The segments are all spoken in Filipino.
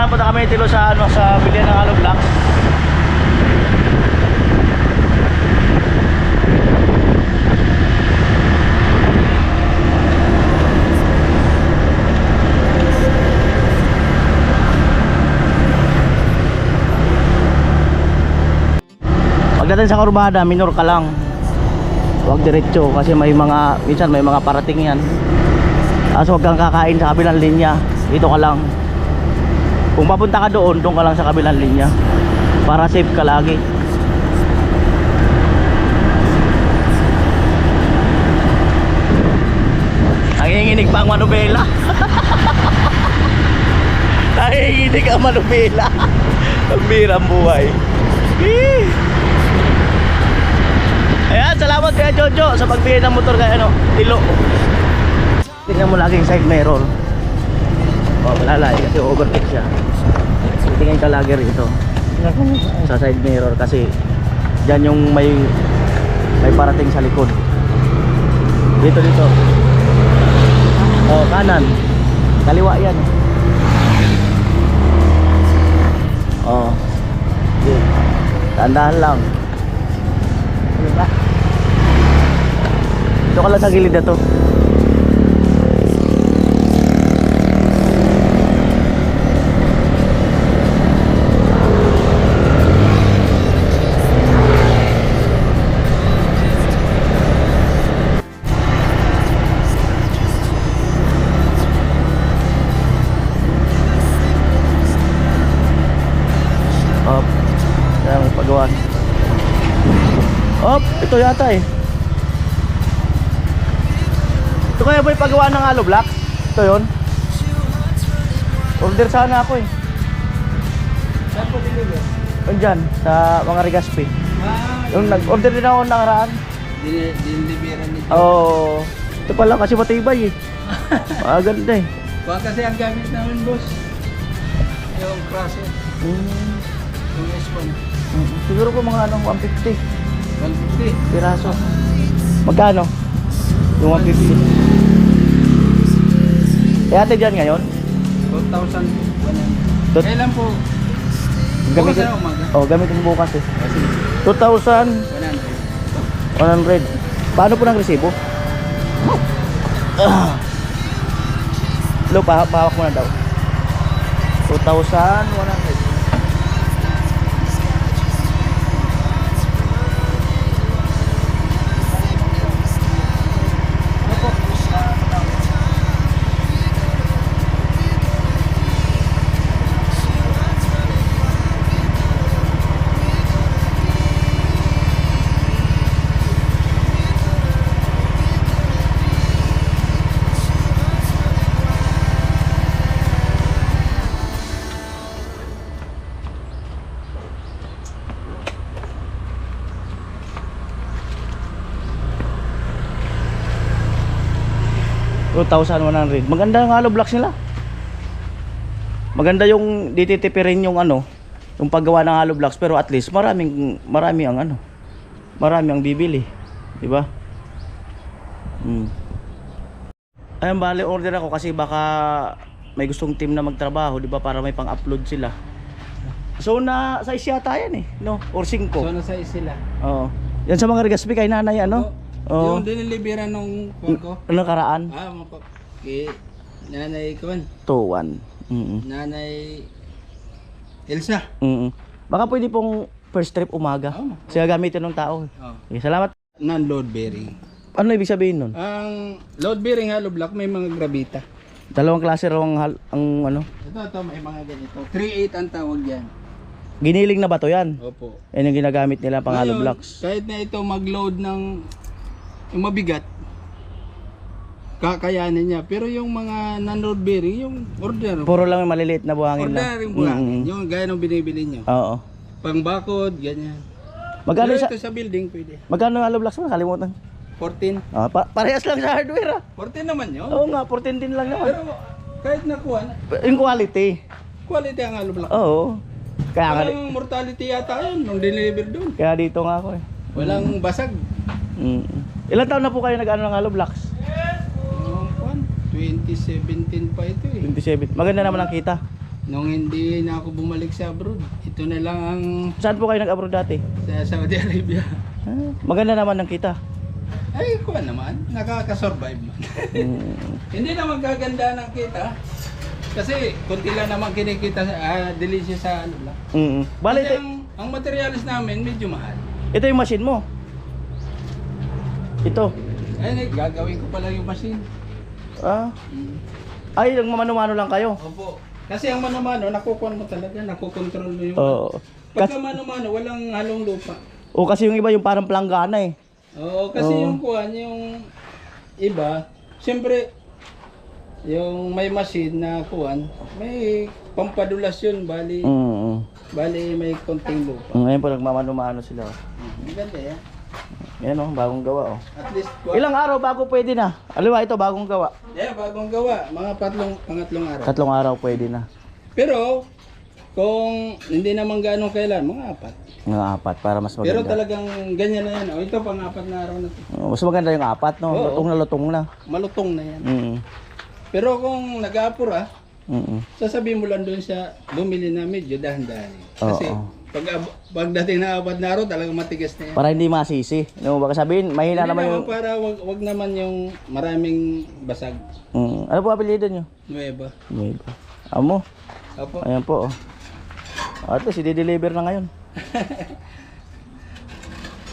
Yan, punta kami tilo sa ano, sa bilihan ng hollow blocks. Pagdating sa kurbada, minor ka lang. Huwag diretso kasi may mga, minsan may mga parating yan. Kaso huwag kang kakain sa kabilang linya. Dito ka lang. Kung papunta ka doon, doon ka lang sa kabilang linya. Para safe ka lagi. Nanginginig pa ang manubela. Nanginginig ang manubela. Ang birang buhay. Ayan, salamat kaya Jojo sa pagbigay ng motor kay ano, Tilo. Tingnan mo laging side mirror. Oh, malalay kasi overtake siya. Tingnan ka lagi rito sa side mirror kasi diyan yung may parating sa likod. Dito. Oh, kanan. Kaliwa yan. Oh. Okay. Tandaan lang. Ano ba? Ito ka lang sa gilid na to. Op. Kaya may pagawan. Op, ito yata eh. Ito kaya ba yung pagawa ng hollow blocks? Ito yun. Order sana ako eh. Saan po deliver? Diyan, sa mga Regaspi. Yung nag-order din ako nakaraan. Deliveran nito. Oo. Ito pala kasi matibay eh. Maganda eh. Baka kasi ang gamit namin, boss. Yung crusher. Yung S1. Siguro po mga ano, 150 150. piraso. Magkano? Yung 150. Eh ate dyan ngayon? 2,100. Kailan po? Gamitin, Bukas na umaga. oh, gamitin mo bukas eh. 2,100. 100. Paano po ng resibo? Lo, pahawak mo na daw. 2,100. $2,100. Maganda ang hollow blocks nila. Maganda yung dititipirin yung ano, yung paggawa ng hollow blocks, pero at least marami ang ano. Marami ang bibili, 'di ba? Ayun, bale order ako kasi baka may gustong team na magtrabaho, 'di ba, para may pang-upload sila. So na sa yata yan eh, no? Or 5. So nasa sila. Oo. Yan sa mga Regaspi kay nanay ano? Yung diniliberan nung kuwan ko. Ano karaan? Nanay Kuwan. 2-1. Nanay Elsa. Baka pwede pong first trip umaga. Siya gamitin ng tao. Okay, salamat. Non-load bearing. Ano ibig sabihin nun? Ang load bearing hollow block may mga gravita. Dalawang klase raw ang ano? Ito may mga ganito. 3/8 ang tawag yan. Giniling na ba to yan? Opo. Yan yung ginagamit nila pang hollow Ngayon, blocks. kahit na ito mag-load ng yung mabigat, kakayanin niya. Pero yung mga non-load bearing, yung order. Puro lang yung maliliit na buhangin lang. Order yung buhangin. Yung gaya ng binibili nyo. Oo. Pang bakod, ganyan. Magkano Pero sa ito sa building pwede. magkano ang hollow blocks mo? Kalimutan. 14. Parehas lang sa hardware ah. 14 naman yun. Oo nga, 14 din lang naman. Pero kahit nakuha, Yung quality. quality ang hollow block. Oo. Kaya nga, Walang mortality yata yun nung deliver doon. kaya dito nga ako eh. Walang basag. Ilan taon na po kayo nag-ano ng hollow blocks? Noong 2017 pa ito eh. 27. Maganda naman ang kita. Nung hindi na ako bumalik sa abroad, ito na lang ang Saan po kayo nag-abroad dati? sa Saudi Arabia. Maganda naman ng kita. Ay, kuha naman. Nakaka-survive man. Hindi naman gaganda ng kita. Kasi kunti lang naman kinikita delicious sa ano lang. Bale, Kasi ang materials namin medyo mahal. ito yung machine mo. Ito. Ay, gagawin ko pala yung machine. Ay, nagmamano-mano lang kayo. Opo. Kasi ang mano-mano, nakukuha mo talaga, nakukontrol mo yung... Oo. Pagka mano-mano, walang halong lupa. O kasi yung iba yung parang planggana eh. Oo, kasi yung kuhan, yung iba, siyempre, yung may machine na kuhan, may pampadulas yun, bali may konting lupa. Ngayon po nagmamano-mano sila. Maganda yan. Yan o, bagong gawa o. At least, Ilang araw bago pwede na? Aliwa, ito bagong gawa. yeah, bagong gawa. Mga pangatlong araw. 3 araw pwede na. Pero, kung hindi naman ganong kailan, mga 4. Mga 4 para mas maganda. Pero talagang ganyan na yan. O, ito pang-4 na araw na to. Mas maganda yung 4 no? Oo. Lutong na lutong na. Malutong na yan. Mm. Pero kung nag-aapura, Mm. sasabihin mo lang doon sa bumili na medyo dahan-dahan. Kasi Oo. pagdating na 4 na araw, talagang matigas na yan. Para hindi masisi. No, baka sabihin, mahina Hindi naman naman yung... para wag naman yung maraming basag. Ano po apelyido nyo? Nueva. Nueva. Amo. Opo. Ayan po. Ito, si deliver na ngayon.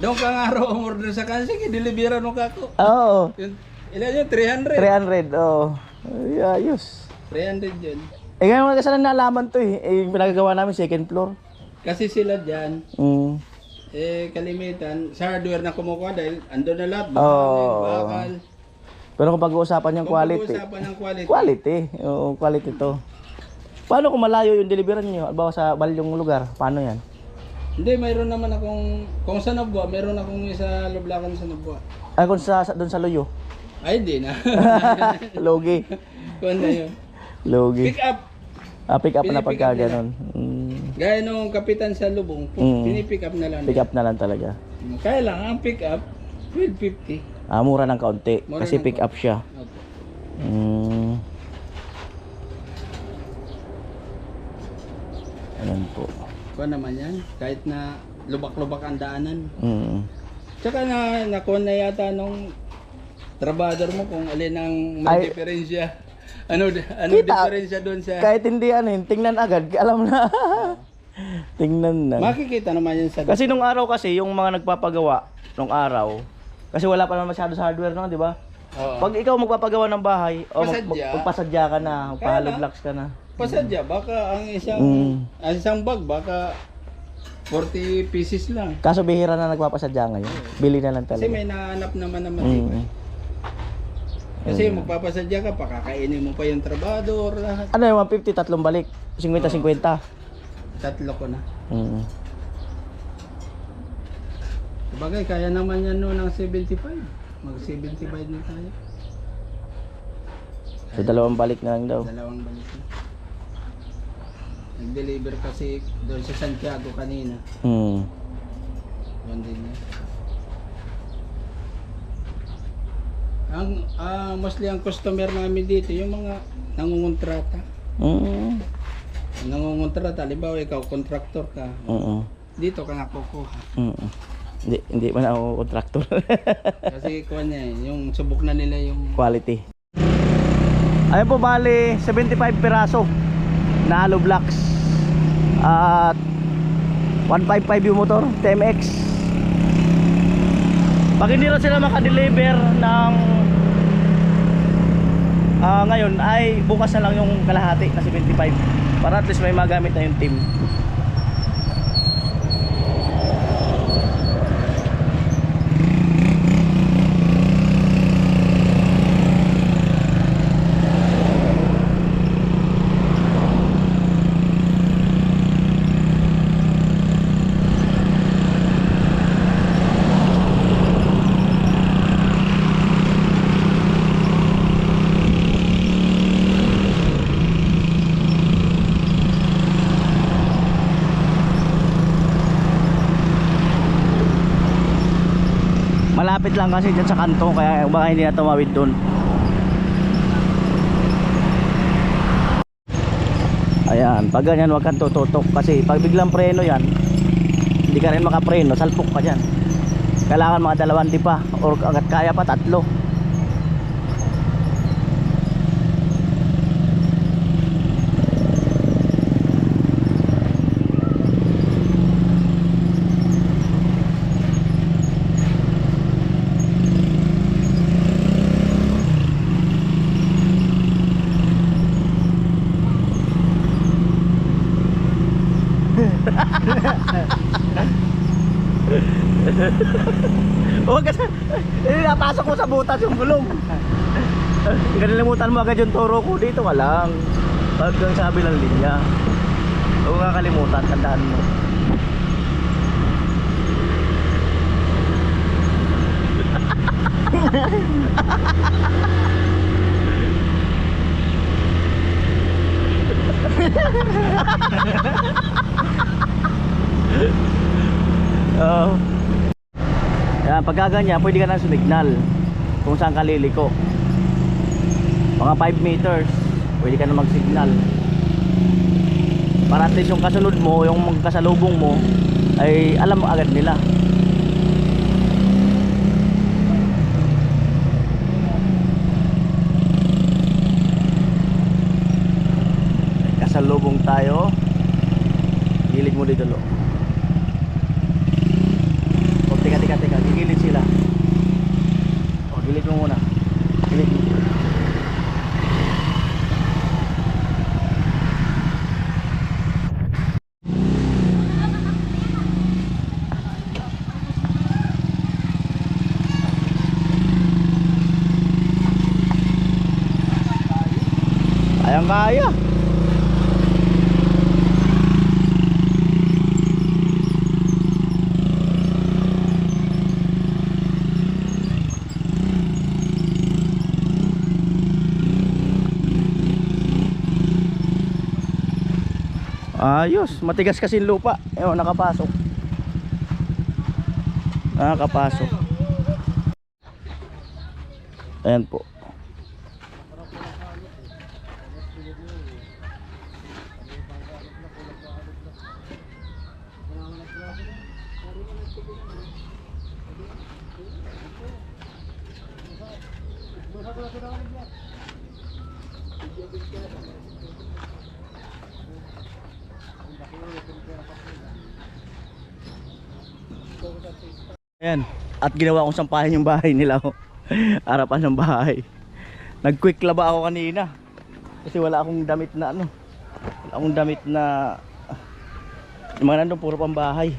Doon ka nga araw ang order sa kansi, deliveran mo ka ako. Oo. Ilan yun? 300? 300, oo. Ay, ayos. 300 yun. Eh ngayon kasi lang nalaman to eh. Yung pinagagawa namin second floor. Kasi sila dyan, Mm. kalimitan, sa hardware na kumukuha dahil ando na lahat, Oo. bakal. Pero kung pag-uusapan yung Kung quality. pag-uusapan ng quality, Quality. Oo, quality to. Paano kung malayo yung deliveran nyo? Albawa sa balyong lugar, paano yan? hindi, mayroon naman akong, kung sa Nabua, mayroon akong isa Lublakan sa Nabua. Ay, kung doon sa Luyo. Ay, hindi na. Logi. Kung ano yun. Logi. Pick up. Pick up na Pinipick pagka up nila. ganun. Gaya nung kapitan sa Lubong, pinipick up na lang. Pick up na lang talaga. Kaya lang, ang pick up, 1250. Mura ng kaunti. Mura Kasi ng pick up siya. Opo. Ayan po. Kuha naman yan, kahit na lubak-lubak ang daanan. Tsaka Nakuha na yata nung trabador mo kung alin ang may Ay. diferensya. Ano Kita. diferensya doon sa... kahit hindi tingnan agad, alam na. Tingnan na. Makikita naman yan sa... Kasi nung araw kasi, yung mga nagpapagawa, nung araw, kasi wala pa naman masyado sa hardware no, di ba? Oo. Pag ikaw magpapagawa ng bahay, o Pasadya. magpasadya ka na, magpa-hollow blocks ka na. Pasadya, baka ang isang bag, baka 40 pieces lang. Kaso bihira na nagpapasadya ngayon. Bili na lang Kasi talaga. may nahanap naman na matibay. Kasi magpapasadya ka, pakakainin mo pa yung trabador, lahat. Ano yung 150, tatlong balik? 50-50. Tatlo ko na. Mm. Sabagay, kaya naman yan noon ng 75. Mag 75 na tayo. So dalawang balik na lang daw. Dalawang balik na. Nag-deliver kasi doon sa Santiago kanina. Doon din yan. Mostly ang customer namin dito, yung mga nangungontrata. Nangungontrata, halimbawa ikaw, contractor ka. Dito ka nakukuha. Hindi man ako contractor. Kasi kuha niya yung subok na nila yung... Quality. Ayun po, bali 75 piraso na hollow blocks at 155 yung motor TMX. Pag hindi rin sila makadeliver ng ngayon ay bukas na lang yung kalahati na 75 para at least may magamit na yung team. Malapit lang kasi dyan sa kanto kaya baka hindi na tumawid dun. Ayan Ayan, pag ganyan wag kang tututok kasi pag biglang preno yan, hindi ka rin makapreno, salpok ka dyan. Kailangan mga 2 pa or agad kaya pa 3. Huwag kasi napasok mo sa butas yung gulong. Kanilimutan mo agad yung turo ko. Dito ka lang pag sabi ng linya. Huwag kakalimutan, tandaan mo. Oo. Yan, pagkaganyan, pwede ka na sumignal kung saan ka liliko. Mga 5 meters, pwede ka na magsignal. Para at least yung kasunod mo, yung magkasalubong mo, ay alam mo agad nila. Kasalubong tayo. Gilid mo dito, lo. Teka, gigilid sila. O, gilid mo muna. Gilid mo. Kaya. Ayos, matigas kasi yung lupa. Ayun, nakapasok. Nakapasok. Ayan po. Ayan, at ginawa kong sampahan yung bahay nila. Harapan ng bahay. Nag-quick laba ako kanina kasi wala akong damit na ano. Wala akong damit na yung mga nandun puro pang bahay.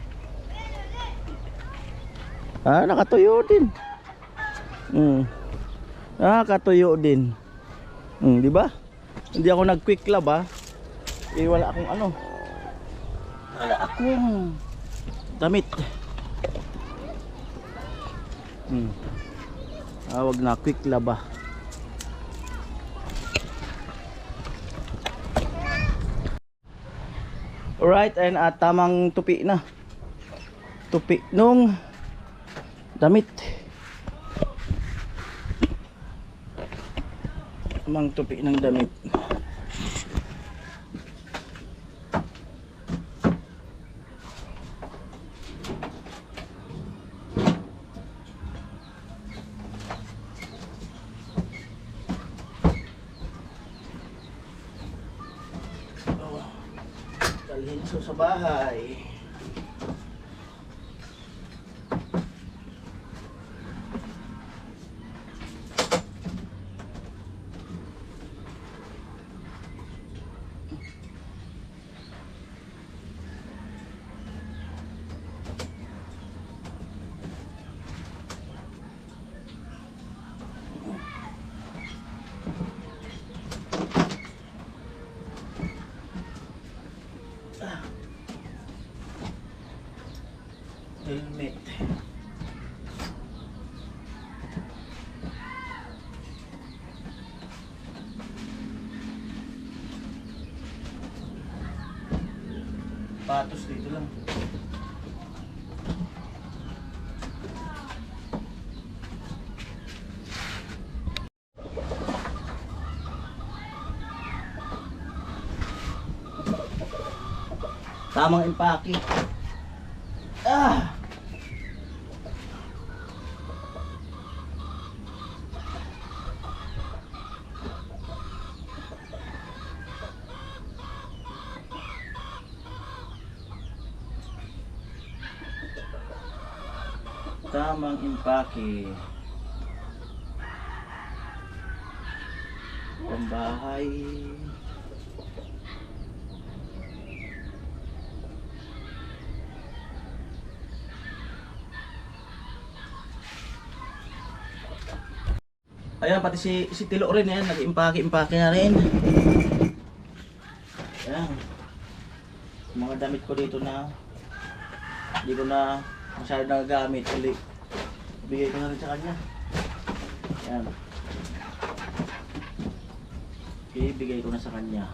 Nakatuyo din. Nakatuyo din. Di ba? Hindi ako nag-quick laba. Wala akong ano. Wala akong damit. Wag na quick laba. Alright, and tamang tupi na. Tupi nung damit. Tamang tupi ng damit. Dalhin sa bahay. Helmet. Patos dito lang. Tamang empake. Ah! Tamang empake. Pambahay. Ayan, pati si Tilo rin yan, nag-impake-impake na rin. Ayan. Mga damit ko dito na hindi ko na masyado nagagamit ulit. Bigay ko na rin sa kanya. Ayan. Ibigay ko na sa kanya.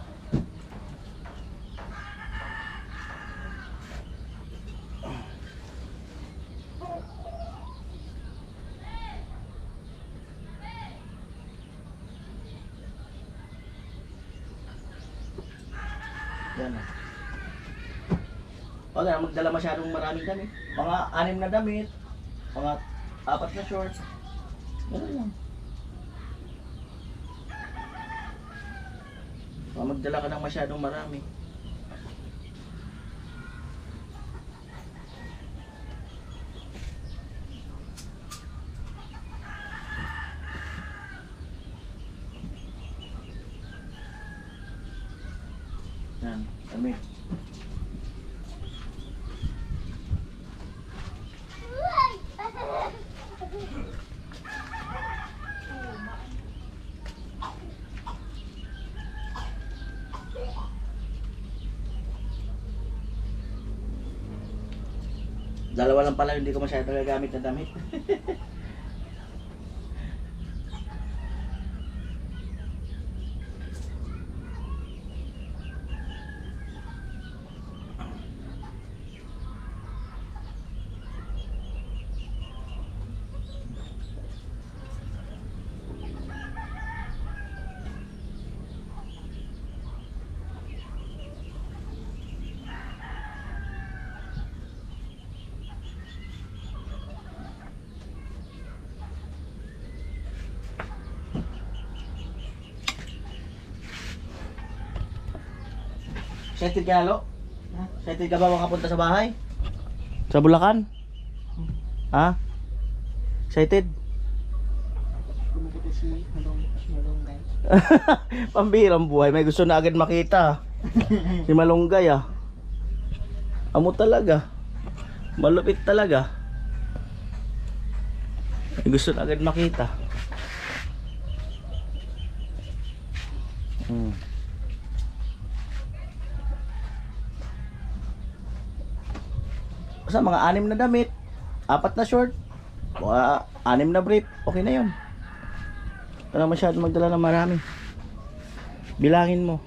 Yan. Huwag na magdala masyadong maraming damit. Mga 6 na damit, mga 4 na shorts. Ganun lang. Huwag magdala ka ng masyadong marami. Yan, damit. Dalawa lang pala hindi ko masyado nagagamit na damit. Excited ka na, Lo? Excited ka ba makapunta sa bahay? Sa Bulacan? Ha? Excited? Pambirang buhay, may gusto na agad makita. Si Malunggay ah. Amo talaga. Malupit talaga. May gusto na agad makita. Sa mga 6 na damit, 4 na short, mga 6 na brief, okay na yun. Wala masyado magdala ng marami. Bilangin mo.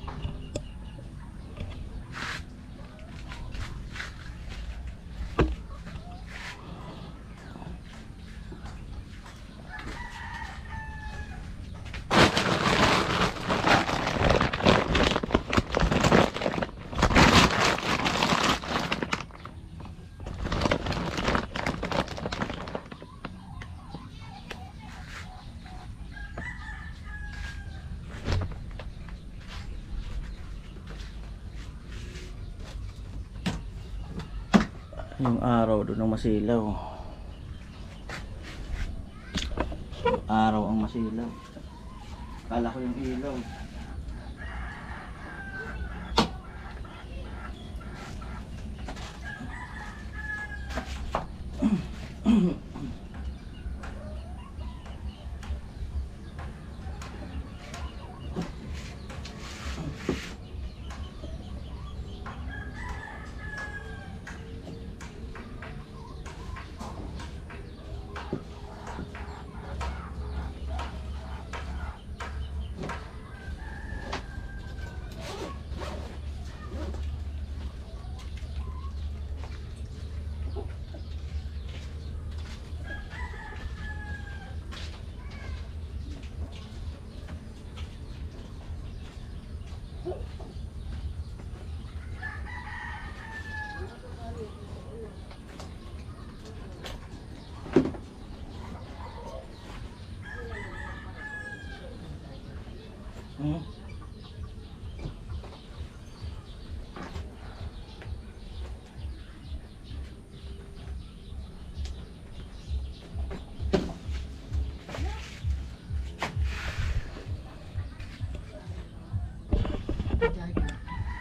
Yung araw doon ang masilaw. Yung araw ang masilaw. Kala ko yung ilaw.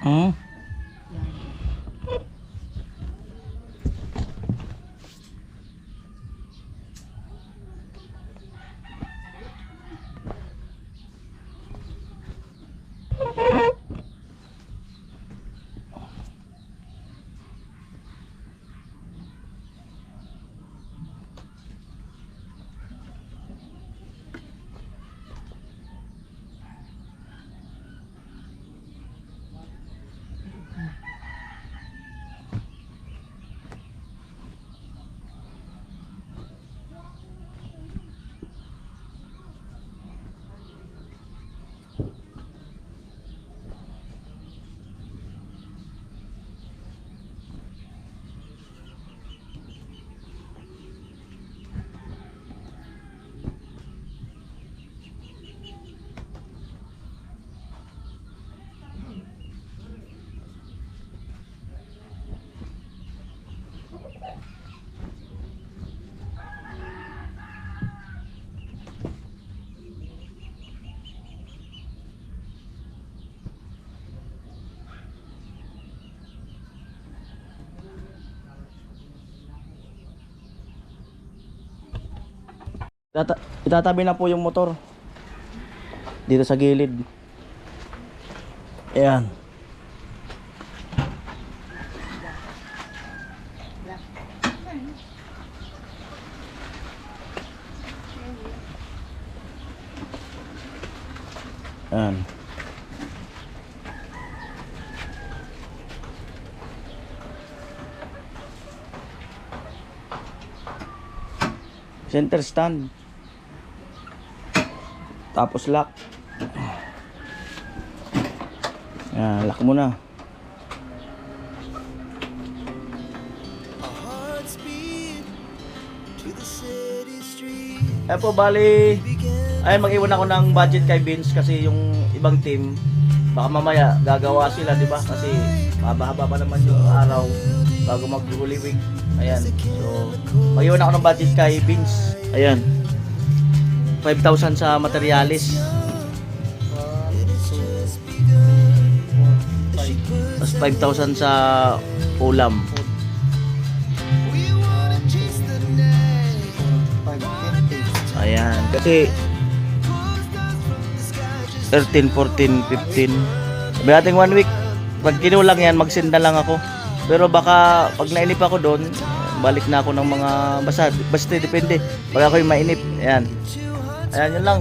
Hmm? Itatabi na po yung motor dito sa gilid. Ayan. Ayan. Center stand. Tapos lock. Ayan, lock mo na. Ayan po, bali ay mag-iwan ako ng budget kay Vince kasi yung ibang team baka mamaya gagawa sila, di ba? Kasi mahaba-haba pa naman yung araw bago mag-Holy Week. Ayan. So, mag-iwan ako ng budget kay Vince. Ayan. 5,000 sa materialis. Tapos 5,000 sa ulam. Ayan. Kasi 13, 14, 15. Sabi natin 1 week. Pag kinulang yan, mag-send na lang ako. Pero baka pag nainip ako doon, balik na ako ng mga basta depende. Pag ako yung mainip, ayan. Ayan, yun lang.